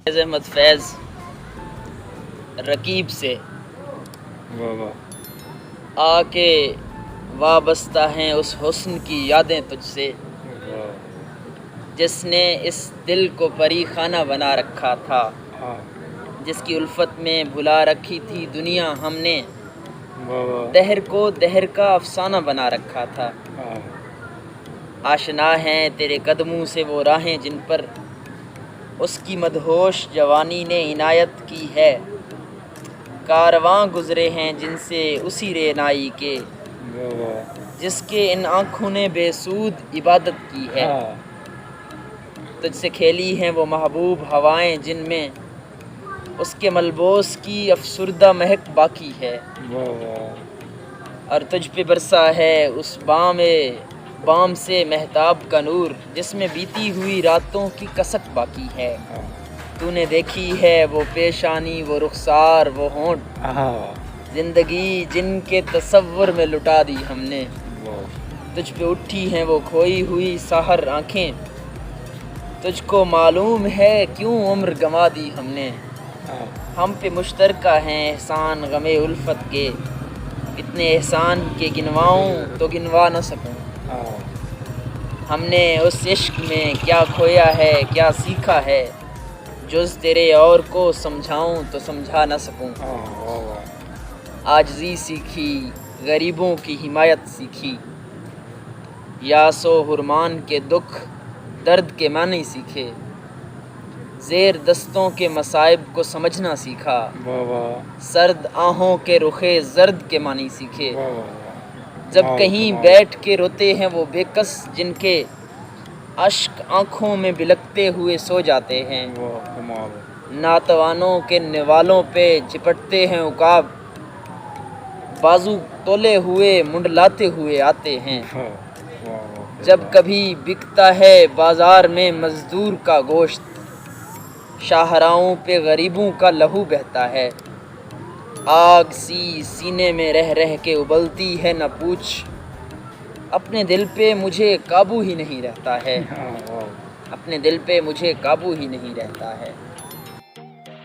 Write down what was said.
فیض احمد فیض رقیب سے آ کے وابستہ ہیں اس حسن کی یادیں تجھ سے، جس نے اس دل کو پری خانہ بنا رکھا تھا، جس کی الفت میں بھلا رکھی تھی دنیا ہم نے، دہر کو دہر کا افسانہ بنا رکھا تھا۔ آشنا ہیں تیرے قدموں سے وہ راہیں جن پر اس کی مدہوش جوانی نے عنایت کی ہے، کارواں گزرے ہیں جن سے اسی رعنائی کے، جس کے ان آنکھوں نے بے سود عبادت کی ہے۔ تجھ سے کھیلی ہیں وہ محبوب ہوائیں جن میں اس کے ملبوس کی افسردہ مہک باقی ہے، اور تجھ پہ برسا ہے اس بام سے مہتاب کا نور، جس میں بیتی ہوئی راتوں کی کسک باقی ہے۔ تو نے دیکھی ہے وہ پیشانی، وہ رخسار، وہ ہونٹ، زندگی جن کے تصور میں لٹا دی ہم نے، تجھ پہ اٹھی ہیں وہ کھوئی ہوئی سحر آنکھیں، تجھ کو معلوم ہے کیوں عمر گنوا دی ہم نے۔ ہم پہ مشترکہ ہیں احسان غم الفت کے، اتنے احسان کے گنواؤں تو گنوا نہ سکوں۔ ہم نے اس عشق میں کیا کھویا ہے کیا سیکھا ہے، جز تیرے اور کو سمجھاؤں تو سمجھا نہ سکوں۔ عاجزی سیکھی، غریبوں کی حمایت سیکھی، یاس و حرمان کے دکھ درد کے معنی سیکھے، زیر دستوں کے مصائب کو سمجھنا سیکھا، سرد آہوں کے رخے زرد کے معنی سیکھے، جب کہیں بیٹھ کے روتے ہیں وہ بے کس جن کے اشک آنکھوں میں بلکتے ہوئے سو جاتے ہیں، ناتوانوں کے نوالوں پہ جھپٹتے ہیں عقاب، بازو تولے ہوئے منڈلاتے ہوئے آتے ہیں، جب کبھی بکتا ہے بازار میں مزدور کا گوشت، شاہراہوں پہ غریبوں کا لہو بہتا ہے، آگ سی سینے میں رہ رہ کے ابلتی ہے نہ پوچھ، اپنے دل پہ مجھے قابو ہی نہیں رہتا ہے، اپنے دل پہ مجھے قابو ہی نہیں رہتا ہے۔